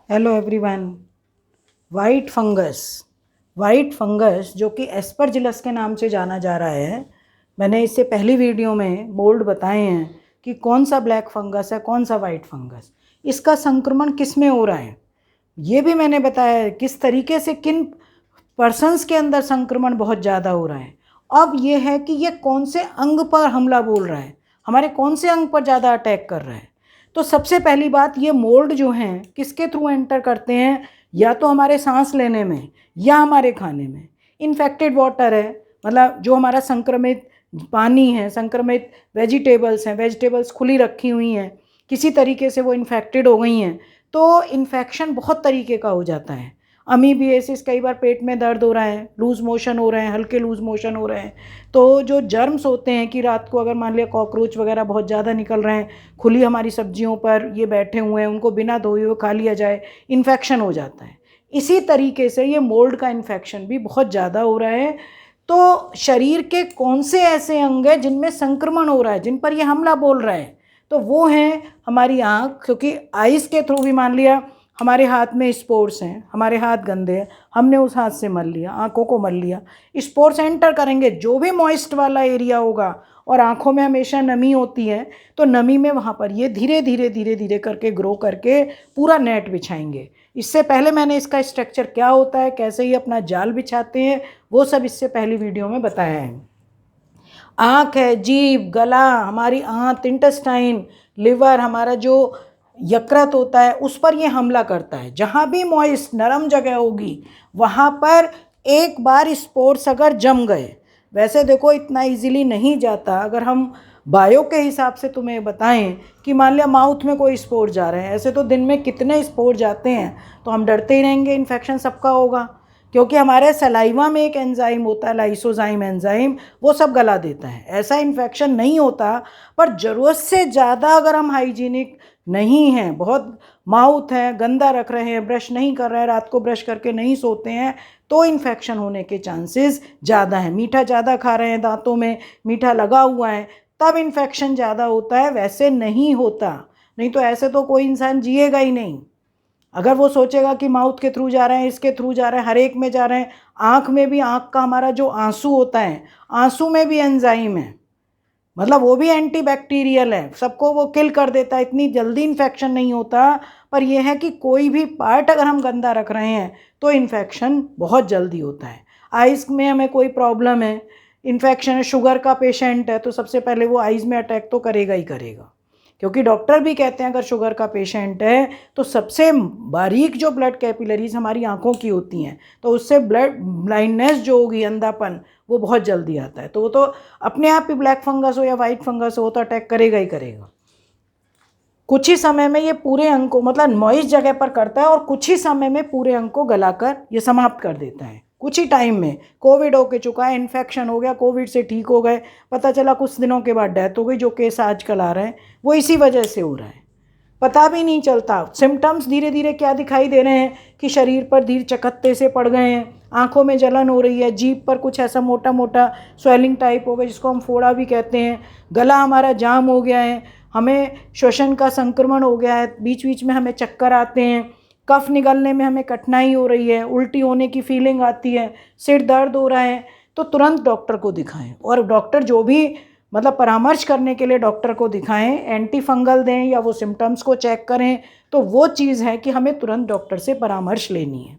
Hello everyone. White fungus जो कि Aspergillus के नाम से जाना जा रहा है। मैंने इससे पहली वीडियो में मोल्ड बताए हैं कि कौन सा ब्लैक फंगस है, कौन सा वाइट फंगस, इसका संक्रमण किस में हो रहा है। ये भी मैंने बताया है किस तरीके से किन पर्सन्स के अंदर संक्रमण बहुत ज़्यादा हो रहा है। अब ये है कि ये कौन से अंग पर हमला बोल रहा है, हमारे कौन से अंग पर ज़्यादा अटैक कर रहा है। तो सबसे पहली बात, ये मोल्ड जो हैं किसके थ्रू एंटर करते हैं, या तो हमारे सांस लेने में या हमारे खाने में। इन्फेक्टेड वाटर है, मतलब जो हमारा संक्रमित पानी है, संक्रमित वेजिटेबल्स खुली रखी हुई हैं, किसी तरीके से वो इन्फेक्टेड हो गई हैं, तो इन्फेक्शन बहुत तरीके का हो जाता है। अमीबियासिस, कई बार पेट में दर्द हो रहा है, लूज़ मोशन हो रहे हैं, हल्के लूज़ मोशन हो रहे हैं। तो जो जर्म्स होते हैं कि रात को अगर मान लिया कॉकरोच वगैरह बहुत ज़्यादा निकल रहे हैं, खुली हमारी सब्जियों पर ये बैठे हुए हैं, उनको बिना धोए हुए खा लिया जाए, इन्फेक्शन हो जाता है। इसी तरीके से ये मोल्ड का इन्फेक्शन भी बहुत ज़्यादा हो रहा है। तो शरीर के कौन से ऐसे अंग हैं जिनमें संक्रमण हो रहा है, जिन पर ये हमला बोल रहा है, तो वो हैं हमारी आँख। क्योंकि आइज़ के थ्रू भी मान लिया हमारे हाथ में स्पोर्स हैं, हमारे हाथ गंदे हैं, हमने उस हाथ से मल लिया, आँखों को मल लिया, स्पोर्स एंटर करेंगे, जो भी मॉइस्ट वाला एरिया होगा, और आँखों में हमेशा नमी होती है, तो नमी में वहाँ पर ये धीरे धीरे धीरे धीरे करके ग्रो करके पूरा नेट बिछाएंगे। इससे पहले मैंने इसका स्ट्रक्चर क्या होता है, कैसे ही अपना जाल बिछाते हैं, वो सब इससे पहली वीडियो में बताया है। आँख है, जीभ, गला, हमारी आंत, इंटेस्टाइन, लिवर, हमारा जो यकृत होता है, उस पर ये हमला करता है। जहाँ भी मॉइस्ट नरम जगह होगी वहाँ पर एक बार स्पोर्स अगर जम गए, वैसे देखो इतना इजीली नहीं जाता। अगर हम बायो के हिसाब से तुम्हें बताएं कि मान लिया माउथ में कोई स्पोर जा रहे हैं, ऐसे तो दिन में कितने स्पोर जाते हैं, तो हम डरते ही रहेंगे इन्फेक्शन सबका होगा। क्योंकि हमारे सलाइवा में एक एंजाइम होता है, लाइसोजाइम एंजाइम, वो सब गला देता है। ऐसा इन्फेक्शन नहीं होता, पर ज़रूरत से ज़्यादा अगर हम हाइजीनिक नहीं हैं, बहुत माउथ है, गंदा रख रहे हैं, ब्रश नहीं कर रहे हैं, रात को ब्रश करके नहीं सोते हैं, तो इन्फेक्शन होने के चांसेस ज़्यादा हैं। मीठा ज़्यादा खा रहे हैं, दांतों में मीठा लगा हुआ है, तब इन्फेक्शन ज़्यादा होता है, वैसे नहीं होता। नहीं तो ऐसे तो कोई इंसान जिएगा ही नहीं। अगर वो सोचेगा कि माउथ के थ्रू जा रहे हैं, इसके थ्रू जा रहे हैं, हर एक में जा रहे हैं। आँख में भी, आँख का हमारा जो आंसू होता है, आंसू में भी एंजाइम है, मतलब वो भी एंटीबैक्टीरियल है, सबको वो किल कर देता है, इतनी जल्दी इन्फेक्शन नहीं होता। पर यह है कि कोई भी पार्ट अगर हम गंदा रख रहे हैं तो इन्फेक्शन बहुत जल्दी होता है। आइज़ में हमें कोई प्रॉब्लम है, इन्फेक्शन है, शुगर का पेशेंट है, तो सबसे पहले वो आइज़ में अटैक तो करेगा ही करेगा। क्योंकि डॉक्टर भी कहते हैं अगर शुगर का पेशेंट है तो सबसे बारीक जो ब्लड कैपिलरीज हमारी आंखों की होती हैं, तो उससे ब्लड ब्लाइंडनेस जो होगी, अंधापन, वो बहुत जल्दी आता है। तो वो तो अपने आप ही ब्लैक फंगस हो या वाइट फंगस हो तो अटैक करेगा ही करेगा। कुछ ही समय में ये पूरे अंग को, मतलब मॉइस्ट जगह पर करता है, और कुछ ही समय में पूरे अंग को गलाकर ये समाप्त कर देता है। कुछ ही टाइम में कोविड होके चुका है, इन्फेक्शन हो गया, कोविड से ठीक हो गए, पता चला कुछ दिनों के बाद डेथ हो गई। जो केस आजकल आ रहे हैं वो इसी वजह से हो रहा है, पता भी नहीं चलता। सिम्टम्स धीरे धीरे क्या दिखाई दे रहे हैं कि शरीर पर धीरे चकत्ते से पड़ गए हैं, आंखों में जलन हो रही है, जीभ पर कुछ ऐसा मोटा मोटा स्वेलिंग टाइप हो गया जिसको हम फोड़ा भी कहते हैं, गला हमारा जाम हो गया है, हमें श्वसन का संक्रमण हो गया है, बीच बीच में हमें चक्कर आते हैं, कफ निगलने में हमें कठिनाई हो रही है, उल्टी होने की फीलिंग आती है, सिर दर्द हो रहा है, तो तुरंत डॉक्टर को दिखाएं। और डॉक्टर जो भी, मतलब परामर्श करने के लिए डॉक्टर को दिखाएं, एंटी फंगल दें या वो सिम्टम्स को चेक करें, तो वो चीज़ है कि हमें तुरंत डॉक्टर से परामर्श लेनी है।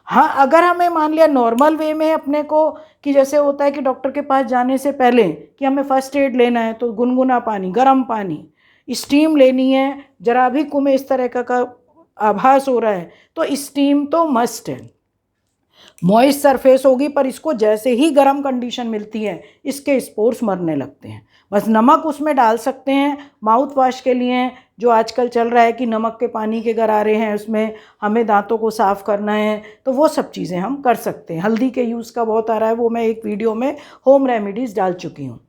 हाँ, अगर हमें मान लिया नॉर्मल वे में अपने को, कि जैसे होता है कि डॉक्टर के पास जाने से पहले कि हमें फर्स्ट एड लेना है, तो गुनगुना पानी, गर्म पानी, स्टीम लेनी है, जरा भी कुमें इस तरह का आभास हो रहा है तो स्टीम तो मस्ट है। मॉइस्ट सरफेस होगी, पर इसको जैसे ही गर्म कंडीशन मिलती है इसके स्पोर्स मरने लगते हैं। बस नमक उसमें डाल सकते हैं माउथ वॉश के लिए, जो आजकल चल रहा है कि नमक के पानी के गरारे हैं, उसमें हमें दांतों को साफ़ करना है, तो वो सब चीज़ें हम कर सकते हैं। हल्दी के यूज़ का बहुत आ रहा है, वो मैं एक वीडियो में होम रेमेडीज़ डाल चुकी हूँ।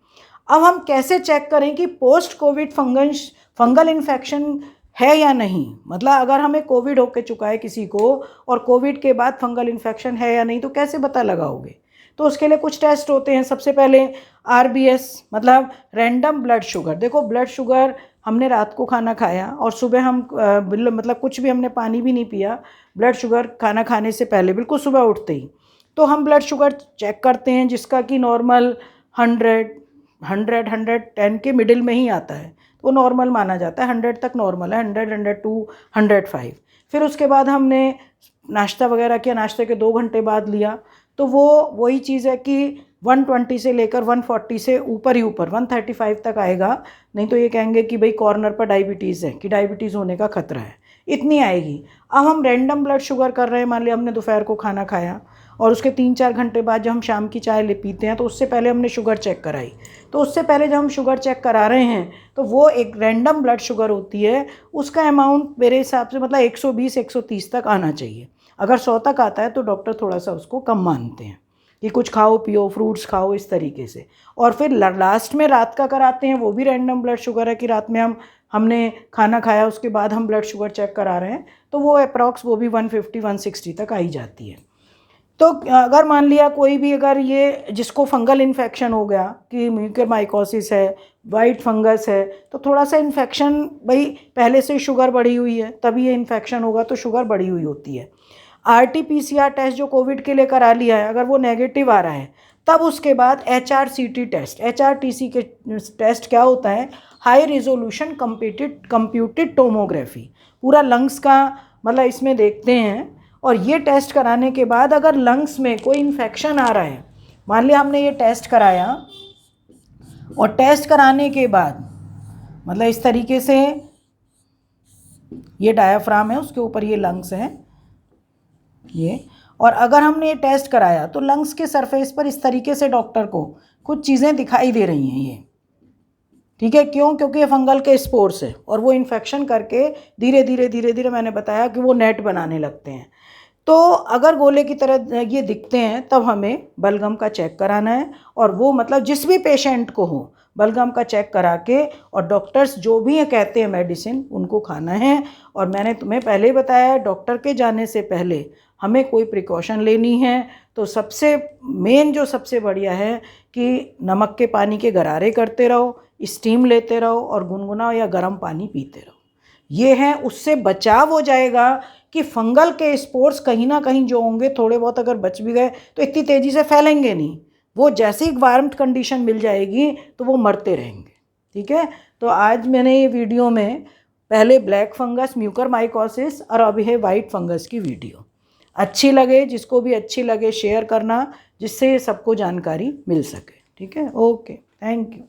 अब हम कैसे चेक करें कि पोस्ट कोविड फंगल इन्फेक्शन है या नहीं, मतलब अगर हमें कोविड होके चुका है किसी को और कोविड के बाद फंगल इन्फेक्शन है या नहीं, तो कैसे पता लगाओगे। तो उसके लिए कुछ टेस्ट होते हैं। सबसे पहले RBS, मतलब रैंडम ब्लड शुगर। देखो, ब्लड शुगर हमने रात को खाना खाया और सुबह हम मतलब कुछ भी हमने पानी भी नहीं पिया, ब्लड शुगर खाना खाने से पहले बिल्कुल सुबह उठते ही, तो हम ब्लड शुगर चेक करते हैं जिसका कि नॉर्मल 110 के मिडिल में ही आता है, वो नॉर्मल माना जाता है, 100 तक नॉर्मल है, 100, 102, 105। फिर उसके बाद हमने नाश्ता वगैरह किया, नाश्ते के 2 घंटे बाद लिया, तो वो वही चीज़ है कि 120 से लेकर 140 से ऊपर ही ऊपर 135 तक आएगा, नहीं तो ये कहेंगे कि भाई कॉर्नर पर डायबिटीज़ है, कि डायबिटीज़ होने का खतरा है, इतनी आएगी। अब हम रैंडम ब्लड शुगर कर रहे हैं, मान लिया हमने दोपहर को खाना खाया और उसके 3-4 घंटे बाद जब हम शाम की चाय ले पीते हैं तो उससे पहले हमने शुगर चेक कराई, तो उससे पहले जब हम शुगर चेक करा रहे हैं तो वो एक रैंडम ब्लड शुगर होती है, उसका अमाउंट मेरे हिसाब से मतलब 120-130 तक आना चाहिए। अगर 100 तक आता है तो डॉक्टर थोड़ा सा उसको कम मानते हैं कि कुछ खाओ पियो, फ्रूट्स खाओ, इस तरीके से। और फिर लास्ट में रात का कराते हैं, वो भी रैंडम ब्लड शुगर है कि रात में हमने खाना खाया उसके बाद हम ब्लड शुगर चेक करा रहे हैं, तो वो अप्रॉक्स वो भी 150-160 तक आई जाती है। तो अगर मान लिया कोई भी अगर ये जिसको फंगल इन्फेक्शन हो गया कि म्यूकरमाइकोसिस है, वाइट फंगस है, तो थोड़ा सा इन्फेक्शन, भाई पहले से शुगर बढ़ी हुई है तभी ये इन्फेक्शन होगा, तो शुगर बढ़ी हुई होती है। RT-PCR टेस्ट जो कोविड के लिए करा लिया है, अगर वो नेगेटिव आ रहा है तब उसके बाद HRCT टेस्ट, HRTC के टेस्ट क्या होता है, हाई रिजोल्यूशन कंप्यूटेड टोमोग्राफी, पूरा लंग्स का मतलब इसमें देखते हैं। और ये टेस्ट कराने के बाद अगर लंग्स में कोई इन्फेक्शन आ रहा है, मान लिया हमने ये टेस्ट कराया और टेस्ट कराने के बाद मतलब इस तरीके से ये डायाफ्राम है, उसके ऊपर ये लंग्स हैं ये, और अगर हमने ये टेस्ट कराया तो लंग्स के सरफेस पर इस तरीके से डॉक्टर को कुछ चीज़ें दिखाई दे रही हैं ये, ठीक है, क्यों, क्योंकि ये फंगल के स्पोर्स है और वो इन्फेक्शन करके धीरे धीरे मैंने बताया कि वो नेट बनाने लगते हैं। तो अगर गोले की तरह ये दिखते हैं तब हमें बलगम का चेक कराना है, और वो मतलब जिस भी पेशेंट को हो बलगम का चेक करा के, और डॉक्टर्स जो भी कहते हैं मेडिसिन उनको खाना है। और मैंने तुम्हें पहले ही बताया डॉक्टर के जाने से पहले हमें कोई प्रिकॉशन लेनी है, तो सबसे मेन जो सबसे बढ़िया है कि नमक के पानी के गरारे करते रहो, स्टीम लेते रहो और गुनगुना या गर्म पानी पीते रहो। ये है, उससे बचाव हो जाएगा कि फंगल के स्पोर्स कहीं ना कहीं जो होंगे थोड़े बहुत अगर बच भी गए तो इतनी तेज़ी से फैलेंगे नहीं, वो जैसे ही वार्म कंडीशन मिल जाएगी तो वो मरते रहेंगे। ठीक है, तो आज मैंने ये वीडियो में पहले ब्लैक फंगस, म्यूकरमाइकोसिस और अभी है वाइट फंगस की वीडियो। अच्छी लगे, जिसको भी अच्छी लगे शेयर करना, जिससे सबको जानकारी मिल सके। ठीक है, ओके, थैंक यू।